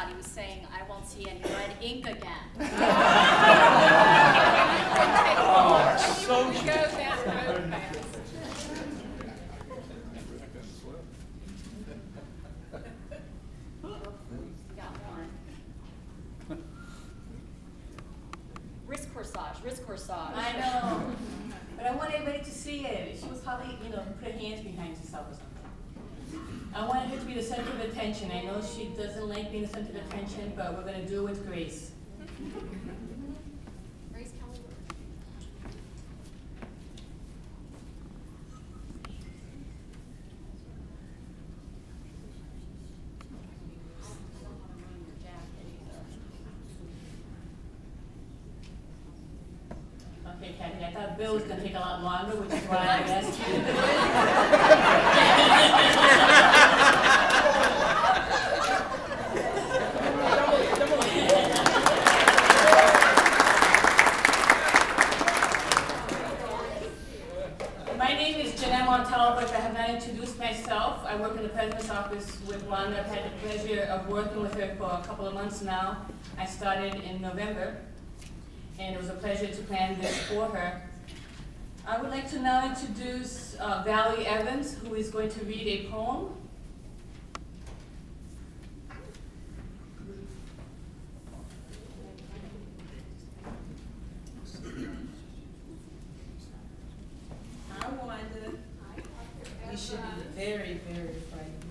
thought he was saying, I won't see any red ink again. So cute. Go that road fast. Wrist corsage. I know. But I want everybody to see it. She was probably, you know, put her hands behind herself or something. I wanted her to be the center of attention. I know she doesn't like being the center of attention, but we're going to do it with grace. Grace Kelly. Okay, Kathy, I thought Bill was going to take a lot longer, which is why I asked you to do it. My name is Jeanette Montalvo, but I have not introduced myself. I work in the President's office with Wanda. I've had the pleasure of working with her for a couple of months now. I started in November, and it was a pleasure to plan this for her. I would like to now introduce Valerie Evans, who is going to read a poem. Hi, Wanda. We should be very, very frightened.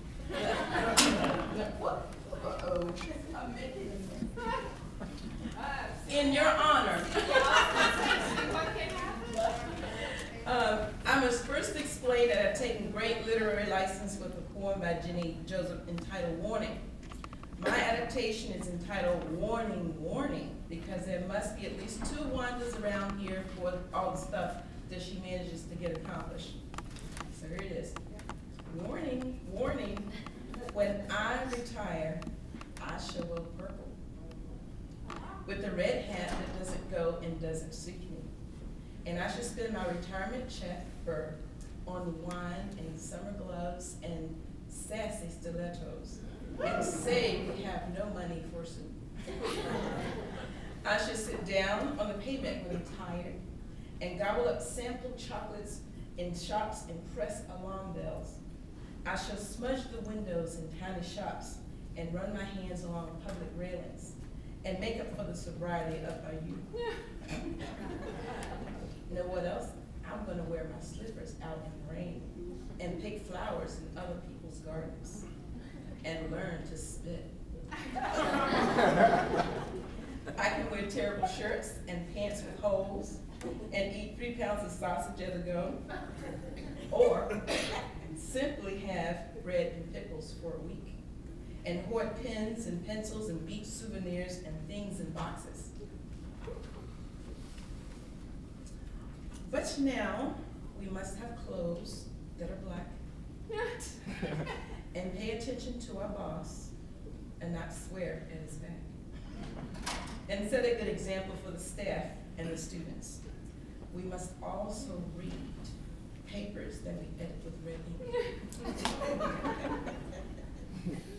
What? Uh-oh. In your honor. I must first explain that I've taken great literary license with a poem by Jenny Joseph entitled Warning. My adaptation is entitled Warning, Warning, because there must be at least 2 Wandas around here for all the stuff that she manages to get accomplished. So here it is. Warning, warning, when I retire, I shall wear purple, with a red hat that doesn't go and doesn't suit me. And I should spend my retirement check on wine and summer gloves and sassy stilettos, and say we have no money for soup. I should sit down on the pavement when I'm tired and gobble up sample chocolates in shops and press alarm bells. I shall smudge the windows in tiny shops and run my hands along public railings and make up for the sobriety of our youth. You know what else? I'm going to wear my slippers out in the rain and pick flowers in other people's gardens and learn to spit. I can wear terrible shirts and pants with holes and eat 3 pounds of sausage at a go, or simply have bread and pickles for a week and hoard pens and pencils and beach souvenirs and things in boxes. But now we must have clothes that are black and pay attention to our boss and not swear at his back. And set a good example for the staff and the students. We must also read papers that we edit with red ink.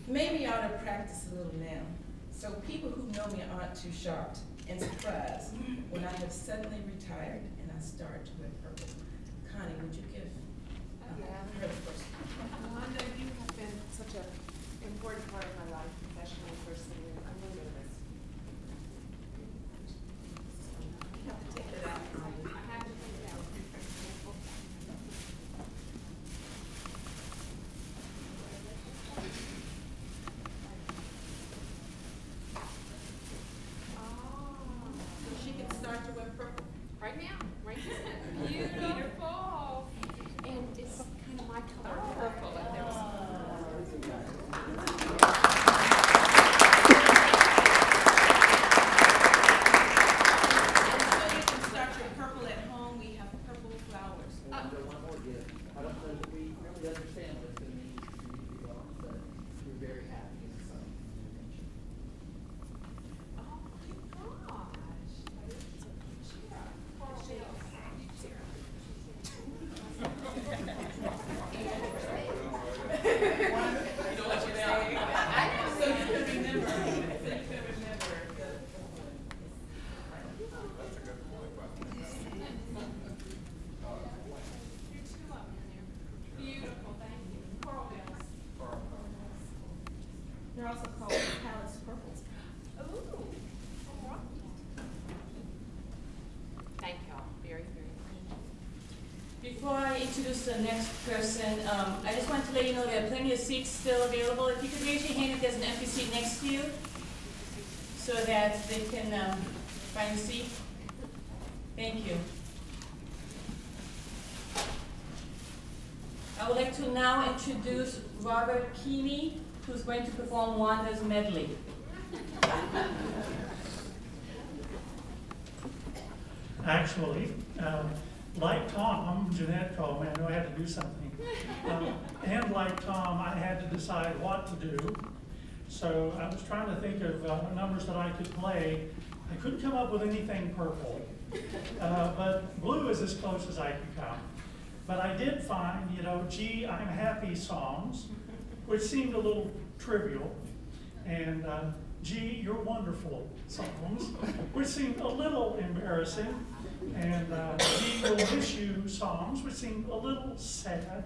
Maybe I ought to practice a little now, so people who know me aren't too shocked and surprised when I have suddenly retired and I start to wear purple. Connie, would you give her the first? Wanda, you have been such an important part of my life, professionally and personally. I'm really nervous. You have to take it out. I have to take it out. So she can start to wear purple. Right now, right now. Beautiful. And it's kind of my color, purple, if there was They're also called Palace Purples. Ooh. Thank y'all, very, very much. Before I introduce the next person, I just want to let you know there are plenty of seats still available. If you could raise your hand if there's an empty seat next to you, so that they can find a seat. Thank you. I would like to now introduce Robert Keeney, who's going to perform Wanda's medley. Actually, like Tom, Jeanette called me, I knew I had to do something. And like Tom, I had to decide what to do. So I was trying to think of numbers that I could play. I couldn't come up with anything purple, but blue is as close as I could come. But I did find, Gee, I'm Happy songs, which seemed a little trivial, and Gee, You're Wonderful songs, which seemed a little embarrassing, and Gee, We'll Miss You songs, which seemed a little sad.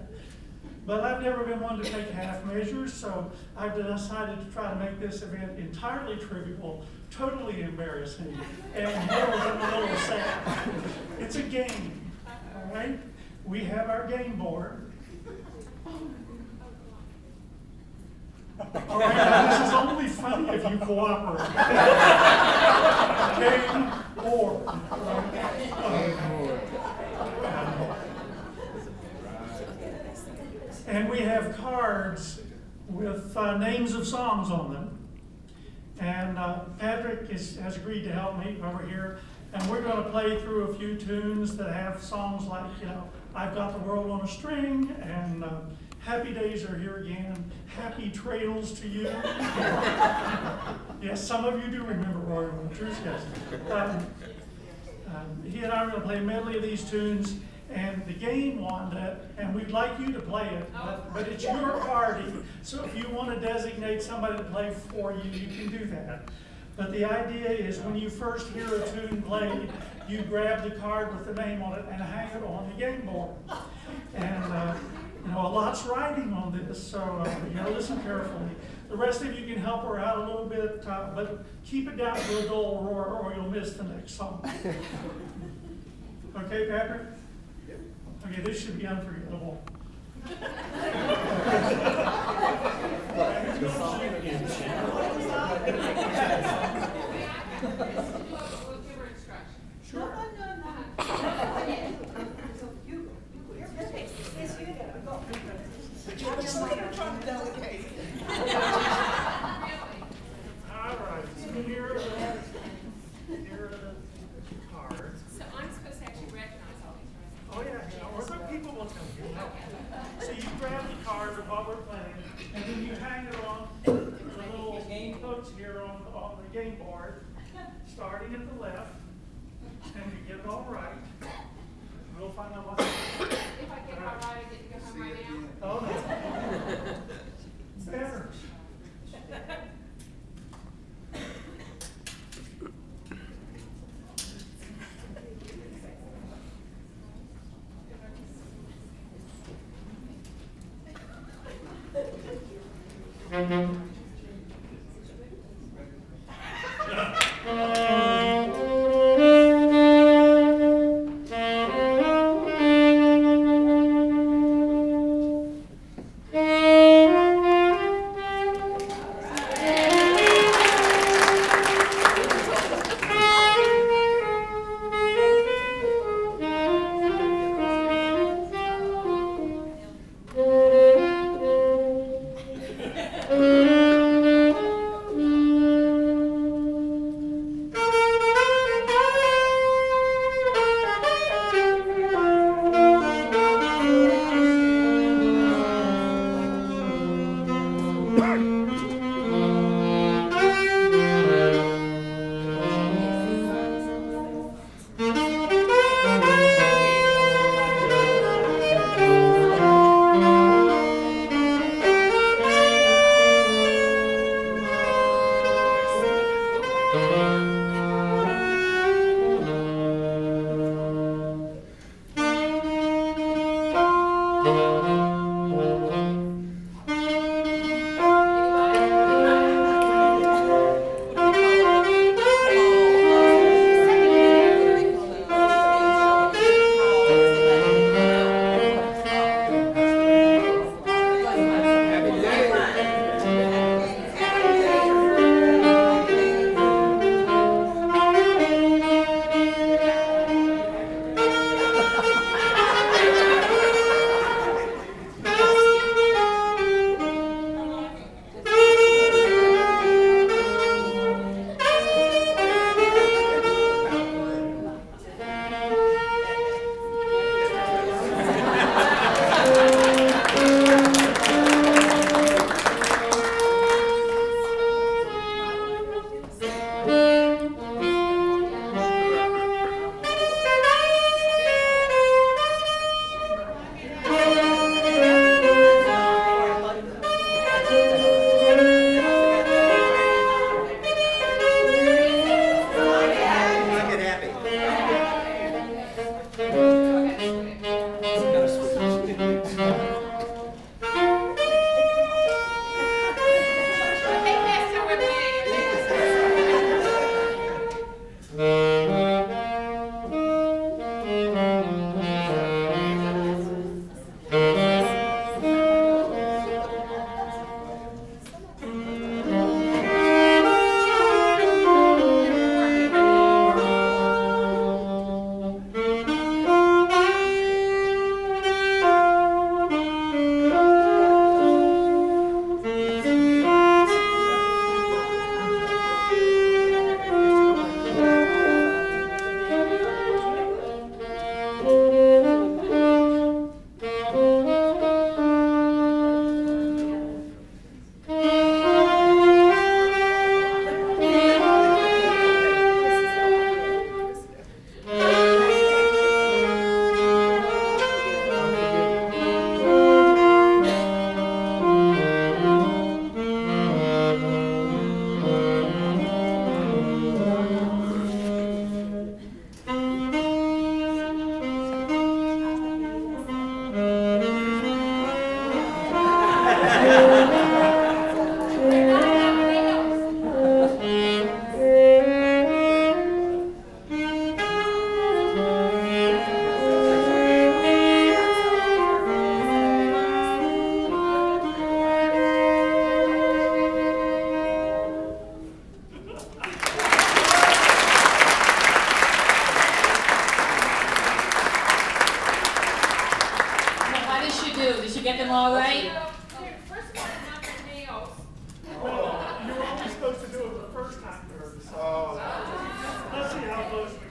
But I've never been one to take half measures, so I've decided to try to make this event entirely trivial, totally embarrassing, and more than a little sad. It's a game, all right? We have our game board. All right, now this is only funny if you cooperate. Game board. And we have cards with names of songs on them. And Patrick has agreed to help me over here. And we're going to play through a few tunes that have songs like, I've Got the World on a String, and Happy Days Are Here Again, Happy Trails to You. Yes, some of you do remember Roy Winters, yes. He and I are going to play a medley of these tunes, and the game, Wanda, and we'd like you to play it, but it's your party, so if you want to designate somebody to play for you, you can do that. But the idea is when you first hear a tune played, you grab the card with the name on it and hang it on the game board. And a lot's riding on this, so listen carefully. The rest of you can help her out a little bit, but keep it down to a dull roar or you'll miss the next song. Okay, Patrick? Okay, this should be unforgettable. Sure. All right, so here are the cards. So I'm supposed to actually recognize all these, right? Oh yeah, or some people will tell you. So you grab the card of what we're playing, and then you hang it on the little game hooks here on the game board, starting at the left, and you get it all right. We'll find out what. If I get it all right, I get to go home right now. Oh no. Better. first time we heard the song. Let's see how close